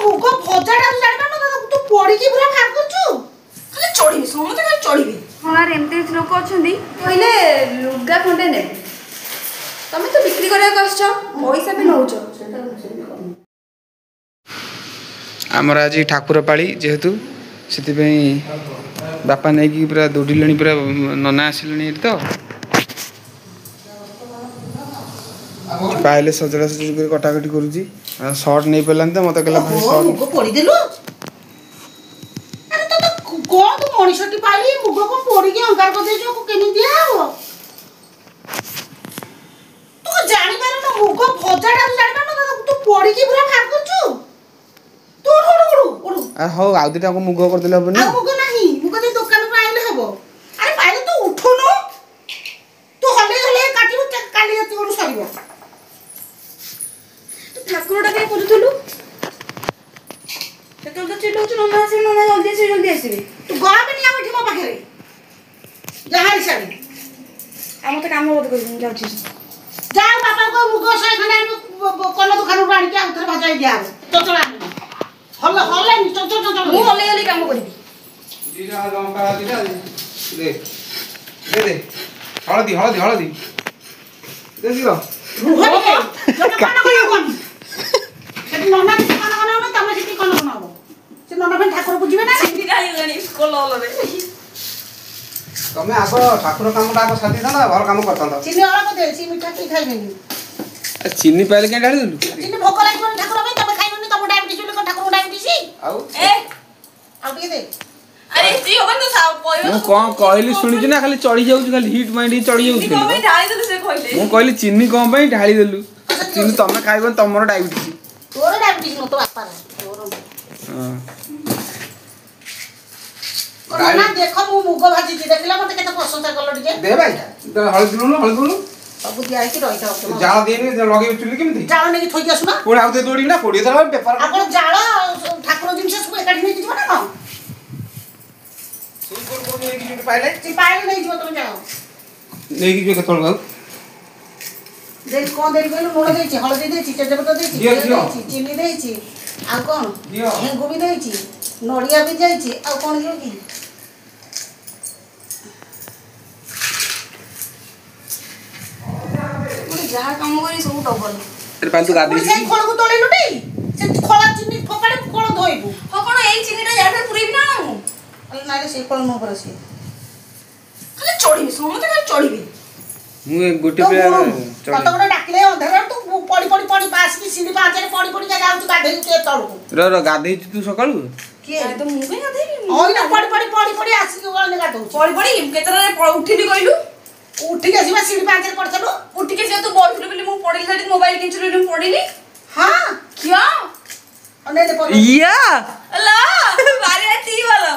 मुग भजाटा तू जानि पानु तू पड़ी की पूरा भाग करछु खाली चढ़ी समते खाली चढ़ी हां रे एमते लोक अछंदी कहले लुगा खंडे ने तमे तो बिक्री करे कष्ट पैसा भी नउछो आमर आज ठाकुर पाली जेहेतु से बापा नहीं पूरा दौड़े पूरा नना आसिले तो पाइले सजड़ा सजी कर कटाकटी करुची शर्ट नहीं पारानी तो मत कहला भाई शर्ट मुग पड़ी देलु अरे तो कोन तू मणिसटी पाइली मुग को पड़ी के अंगार को देजो को केनी दिया हो तू जानि पार ना मुग भजाटा तू जानि पार तू पड़ी की पूरा भाग करछु तू उड़ आ हो आ दिटा को मुग कर देला बनी आ मुग नहीं मुग दे दुकान पर आइले हबो अरे पाइले तू उठोनो तू हले हले काटिबो काली जति ओडू सरीबो ठाकुरटा के पुजुथलु सेतल तो चिल्लौच नना जल्दी आसीबे तू गला पे नहीं बैठी मो पाखे जहां साड़ी हम तो काम बहुत कर जाउछी जा बापा को मुग से खने कोन दुकान पर आनी के उधर भजाई दिया तो चला हल्ला नहीं चल मु हले काम करबी दीदा लंका दीदा दे हळदी दे दिलो जब काना करियो कोन सेठी नना के काना ना तमे सेठी काना बनाबो से नना फेन ठाकुर बुझिबे ना सिंधी गाई गनी स्कूल रे तमे आगो ठाकुर कामटा आगो साथी था ना घर काम करता था चीनी वाला को दे सी मिठा के खाइबेनी चीनी पाइले के डाली देलु चीनी भोक लागबो ठाकुर में तमे खाइबेनी तमे डायबिटीज ले ठाकुर डायबिटीज आउ ए आ के दे अरे ती होबन तो साव कोइबो मु कोन कहली सुनी ना खाली चढ़ी जाउ खाली हिट माइंड चढ़ी जाउ ती कोमे ढाई दे से कहले मु कहली चीनी कोन पई ढाली देलु चीनी तमे खाइबो तमरो डायबिटीज तोर डायबिटीज न तो बापा रे हां ना देखो मु मुग भाजी जी देखला मते केते प्रशंसा करलो जे दे भाई हळदी लुण सब दिया है कि रहिता हो जाळ देनी लगे चुली केमती जाळ नहीं थोई आसु ना कोन आउते दौड़ी ना कोडी थरा पेपर आपण जाळ ठाकुर जिंस सब एकाडी नहीं जीव ना न सुन कोन एक पाइले ती पाइले नहीं जीव तुम जाओ नेकी के कतल गाउ दे कोन देरी कहलो मोड़ देछि हळदी देछि तेजपत्ता देछि चीनी देछि आ कोन हेंगु भी देछि नडिया भी जाइछि आ कोन दियो की जहा काम करी सब डबल तेरे पाल तू गादी से खोल को तोले लुटी से खोला चीनी फोपाड़े कोन धोइबु हो कोन एई चिनीटा याडे पुरीबी ना मु अरे नाले से कोन नो परसी खाली चढ़ी समते खाली चढ़ीबी मु गोटे पे कत गोटे डाकिले अंधार तू पड़ी पास की सीढ़ी पाछे पड़ी जा जाउ गाधे के तळको र गादी तू सकाळू के तो मु कहीं गाधेबी ओइ ना पड़ी आसी के गळने गाधो पड़ी केतरा उठिली कहलु उठी के सीमा सीढ़ी पाछे पड़छलु उठी के जे तू बोलथुलु बिली मु पड़िली सेठी मोबाइल किनचुलु मु पड़िली हां क्या अने दे पर या अल्लाह बारे ती वाला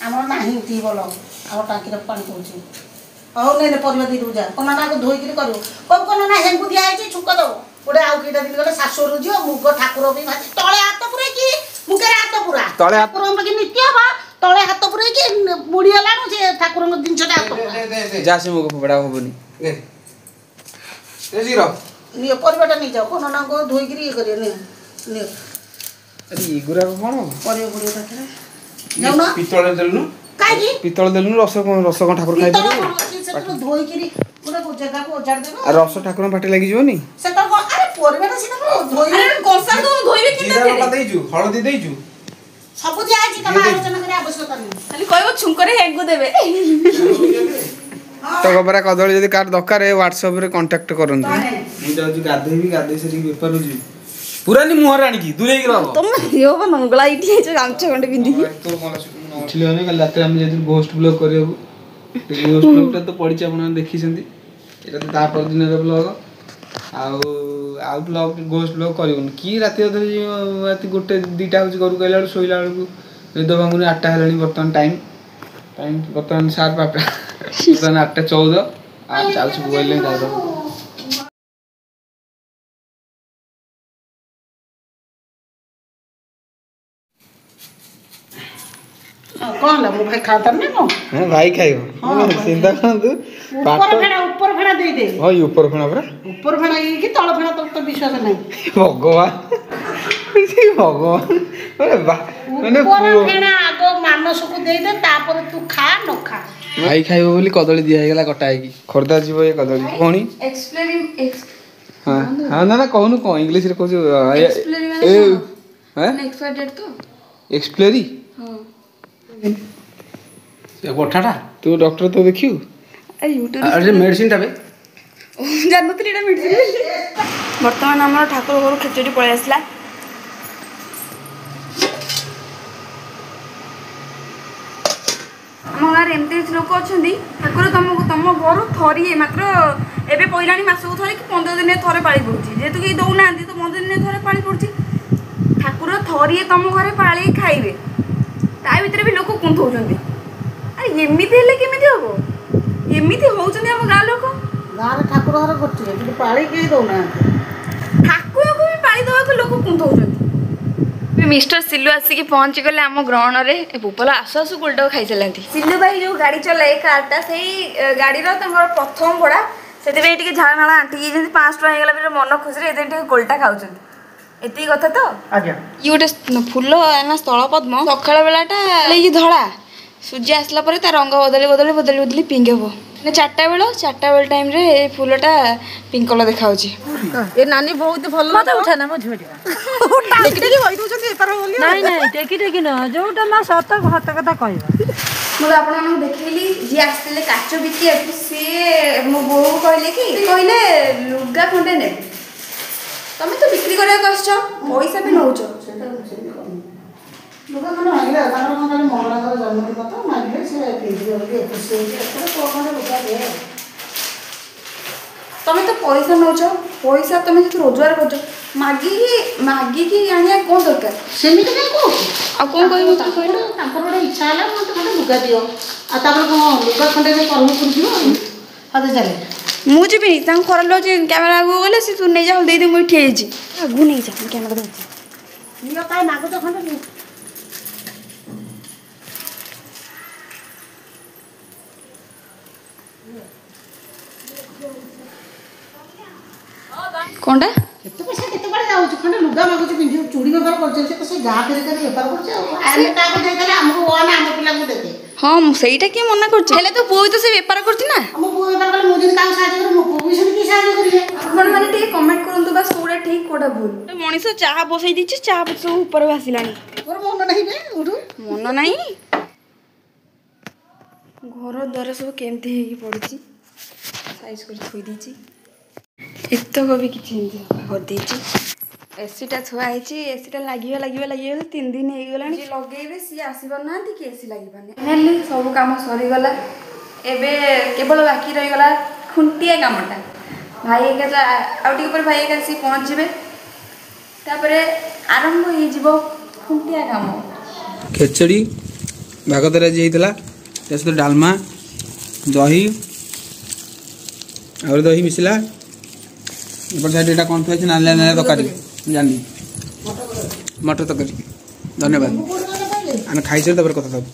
हमर नाही ती बोलो हमर टाकी रे पानी पहुंची औ ने परिवा दी रुजा कोना ना को धोई के करू कोना ना हेंगु दिया है छुक दो ओडे आउ कीटा दिन गले सासुर जियो मुग ठाकुर भी भाजी तळे हाथ पुरे की मुके हाथ पुरा तळे हाथ ठाकुर में की नित्य बा तळे हाथ पुरे की मुड़ी हलानु जे ठाकुर में दिन छटा हाथ जासे मुग फबडा होबनी ए जीरो नियो परिवाटा नहीं जाओ कोना ना को धोई के ये करियो ने नियो अरे इगुरा कोन परिवा पुरे पाखे जाऊ ना पितळ देलनु काई की पितळ देलनु रस कोन ठाकुर खाइ देलु से धोई के पूरा जगह को उजाड़ देबो आ रस ठाकुर पाटी लागि जोनी से तो अरे परिवाटा सिना धोई अरे कोसा तो धोइबे जीरा कितना लगा देजु हळदी देजु सब दिया है तमा आलोचना करे आवश्यकता नहीं खाली कहबो छुंकरे हेंगु देबे तो गबरा कदली जदी कार दरकार है WhatsApp रे कांटेक्ट करन मु जाउची गाधेबी सरी पेपर होजी पूरा नि मुहर आनी की दूरे गिरा तुम यो बा मंगला इठी छ गामछ गंडे बिंदी तो मला उठली होने कल रात हम जेदी घोस्ट ब्लॉग करियो घोस्ट ब्लॉग तो पढी आपण देखि छथि एटा तो ता पर दिन रे ब्लॉग आउ ब्लॉग घोस्ट ब्लॉग करियो की राति अधर राति गोटे दीटा होची करू कहला सोइला को निद भांगुनी 8टा हेलानी वर्तमान टाइम वर्तमान 7:08 वर्तमान 8:14 आ चालछ मोबाइल ले दादा कौन ला भाई खाता ना को हां भाई खाइयो चिंता करंतु ऊपर फेड़ा दे हां ऊपर फेड़ा ऊपर फेड़ा की तळ फेड़ा तो विश्वास नहीं भगवान ଭଗବାନ ମାନେ ଫେଣା ଆଗ ମାନସକୁ ଦେଇଦେ ତାପରେ ତୁ ଖା ନ ଖା। ଭାଇ ଖାଇବ ବୋଲି କଦଳୀ ଦିଆ ହେଇଗଲା କଟା ହେଇକି। ଖୋର୍ଦ୍ଧା ଯିବ ଏ କଦଳୀ କଣି ହଁ ହଁ ନା କହୁନୁ କଣ ଇଂଲିଶରେ କହୁଛୁ ଏକ୍ସପ୍ଲେରି ଗୋଠାଟା ତୁ ଡକ୍ଟର ତ ଦେଖିବୁ ମେଡିସିନ ଟା ଜାଣିନଥିଲି ଏଇଟା ମେଡିସିନ। ବର୍ତ୍ତମାନ ଆମର ଠାକୁର ଘରୁ ଖେଚୁଡ଼ି ପଳେଇ ଆସିଲା। ଆମ ଗାଁରେ ଏମିତି କିଛି ଲୋକ ଅଛନ୍ତି ଠାକୁର ତମକୁ ତମ ଘରୁ ଥରିଏ ମାତ୍ର ଏବେ ପଇଲାଣି ମାସକୁ ଥରେ କି 15 ଦିନରେ ଥରେ ପାଳି ପଡୁଛି। ଯେହେତୁ କେହି ଦଉନାହାନ୍ତି ତ 15 ଦିନରେ ଥରେ ପାଳି ପଡୁଛି। ଠାକୁର ଥରିଏ ତମ ଘରେ ପାଳି ଖାଇବେ ତା ଭିତରେ ବି ଲୋକ କୁନ୍ଥଉଛନ୍ତି। ଆରେ ଏମିତି ହେଲେ କେମିତି ହବ? ଏମିତି ହଉଛନ୍ତି ଆମ ଗାଁ ଲୋକ। ଗାଁରେ ଠାକୁର ଘର ଗୋଟିଏ କିନ୍ତୁ ପାଳି କେହି ଦଉନାହାନ୍ତି। ଠାକୁରକୁ ବି ପାଳି ଦେବାକୁ ଲୋକ କୁନ୍ଥଉଛନ୍ତି। ମିଷ୍ଟର ସିଲୁ ଆସିକି ପହଞ୍ଚିଗଲେ ଆମ ଗ୍ରହଣରେ। ଭୋପାଲ ଆସୁ ଆସୁ ଗୋଲଟାକୁ ଖାଇସାରିଲାନ୍ତି। ସିଲୁ ଭାଇ ଯେଉଁ ଗାଡ଼ି ଚଲାଏ କାରଟା ସେଇ ଗାଡ଼ିର ତାଙ୍କର ପ୍ରଥମ ଭଡ଼ା ସେଥିପାଇଁ ଟିକେ ଝାଳ ନାଳ ଆଣ୍ଟିକି ଯାଇଛନ୍ତି। 500 ଟଙ୍କା ହେଇଗଲା ପରେ ମନ ଖୁସିରେ ଏତେ ଟିକେ ଗୋଲଟା ଖାଉଛନ୍ତି। ଏତିକି କଥା ତ। ଆଜ୍ଞା ଇଏ ଗୋଟେ ଫୁଲ ନା ସ୍ଥଳ ପଦ୍ମ ସକାଳ ବେଳାଟା ହେଇକି ଧଳା ସୂର୍ଯ୍ୟ ଆସିଲା ପରେ ତା ରଙ୍ଗ ବଦଳି ପିଙ୍କ ହେବ। ମାନେ ଚାରିଟା ବେଳ ଟାଇମ୍ରେ ଏ ଫୁଲଟା ପିଙ୍କ କଲର ଦେଖାଯାଉଛି। ଏ ନାନୀ ବହୁତ ଭଲ ମତେ ଉଠା ନା ମୋ ଝିଅ ନାଇଁ ଟେକି ନୁହଁ ଯୋଉଟା ମା ସତ କଥା କହିବା। ମୁଁ ଆପଣମାନଙ୍କୁ ଦେଖେଇଲି ଯିଏ ଆସିଥିଲେ କାଚ ବିକିବାକୁ ସିଏ ମୋ ବୋଉ କହିଲେ ଲୁଗା ଖଣ୍ଡେ ନେବେ। ତମେ ତ ବିକ୍ରି କରିବାକୁ ଆସିଛ ପଇସା ବି ନଉଛ। ଲୁଗା ଖଣ୍ଡେ ମାଗିଲେ ତାଙ୍କର କ'ଣ ଖାଲି ମଙ୍ଗଳାଙ୍କର ଜନ୍ମଦିନ ତ ମାଗିଲେ ସେ ପିନ୍ଧିବେ ବୋଲି ଖୁସି ହେଉଛି। ଲୁଗା ଦିଅ ତମେ ତ ପଇସା ନଉଛ ପଇସା ତମେ ଯେହେତୁ ରୋଜଗାର କରୁଛ ମାଗିକି ଆଣିବା କ'ଣ ଦରକାର? ସେମିତି କାଇଁ କହୁଛୁ? ଆଉ କ'ଣ କହିବ ତାଙ୍କର ଗୋଟେ ଇଚ୍ଛା ହେଲା ମୋତେ ଖଣ୍ଡେ ଲୁଗା ଦିଅ ଆଉ ତାପରେ କ'ଣ ଲୁଗା ଖଣ୍ଡେ କର୍ମପୁର ଯିବ ହତେ ଚାଲେ। ମୁଁ ଯିବିନି ତାଙ୍କୁ ଖରାପ ଲାଗୁଛି କ୍ୟାମେରା ଆଗକୁ ଗଲେ ସେ ତୁ ନେଇଯା ଦେଇଦେ ମୁଁ ଠିଆ ହେଇଛି ଆଗକୁ ନେଇଯା ମୁଁ କ୍ୟାମେରା ଦେଉଛି। ନିଅ କାହିଁ ମାଗୁଛ ଖଣ୍ଡେ କ'ଣଟା କେତେ ପଇସା କେତେ କୁଆଡ଼େ ଯାଉଛି ଖଣ୍ଡେ ଲୁଗା ମାଗୁଛି ପିନ୍ଧିବୁ ଚୁଡ଼ି ବେପାର କରୁଛି ସେ ତ ସେ ଗାଁ ଫେରିକାରେ ବେପାର କରୁଛି ଆଉ ଆମେ କାହାକୁ ଦେଇଦେଲେ ଆମକୁ ନା ଆମ ପିଲାଙ୍କୁ ଦେବେ। ହଁ ମୁଁ ସେଇଟା କିଏ ମନା କରୁଛି ହେଲେ ତ ପୁଅ ବି ତ ସେ ବେପାର କରୁଛି ନା। ଆମ ପୁଅ ବେପାର କଲେ ମୁଁ ଯଦି କାହାକୁ ସାହାଯ୍ୟ କରେ ମୋ ପୁଅ ବି ସେମିତି ସାହାଯ୍ୟ କରିବେ। ଆପଣମାନେ ଟିକେ କମେଣ୍ଟ କରନ୍ତୁ ବାସ୍ କୋଉଟା ଠିକ୍ କୋଉଟା ଭୁଲ। ମଣିଷ ଚାହା ବସେଇ ଦେଇଛି ଚାହା ସବୁ ଉପରେ ଭାସିଲାଣି। ମୋର ମନ ନାହିଁ ବେ ଉଠୁ ମନ ନାହିଁ ଘର ଦ୍ୱାର ସବୁ କେମିତି ହେଇକି ପଡ଼ିଛି ସାଇଜ୍ କରି ଥୋଇ ଦେଇଛି। ଏତକ ବି କିଛି ଏମିତି କରିଦେଇଛି। ଏସିଟା ଥୁଆ ହେଇଛି ଏସିଟା ଲାଗିବ 3 ଦିନ ହେଇଗଲାଣି। ଯିଏ ଲଗେଇବେ ସିଏ ଆସିପାରୁନାହାନ୍ତି କି ଏସି ଲାଗିପାରୁନି। ଫାଇନାଲି ସବୁ କାମ ସରିଗଲା। ଏବେ କେବଳ ବାକି ରହିଗଲା ଖୁଣ୍ଟିଆ କାମଟା। ଭାଇ ଏକା ଆଉ ଟିକେ ପରେ ଭାଇ ଏକା ଆସିକି ପହଞ୍ଚିବେ ତାପରେ ଆରମ୍ଭ ହେଇଯିବ ଖୁଣ୍ଟିଆ କାମ। ଖେଚଡ଼ି ଭାଗତରେ ଆଜି ହେଇଥିଲା ତା ସହିତ ଡାଲମା ଦହି ଆହୁରି ଦହି ମିଶିଲା। ଏପଟ ସାଇଡ଼ ଏଇଟା କ'ଣ ଥୁଆହେଇଛି ନାଲିଆ ତରକାରୀ ଜାଣିନି ମଟର ତରକାରୀ। ଧନ୍ୟବାଦ ଆମେ ଖାଇସାରି ତାପରେ କଥା ହେବୁ।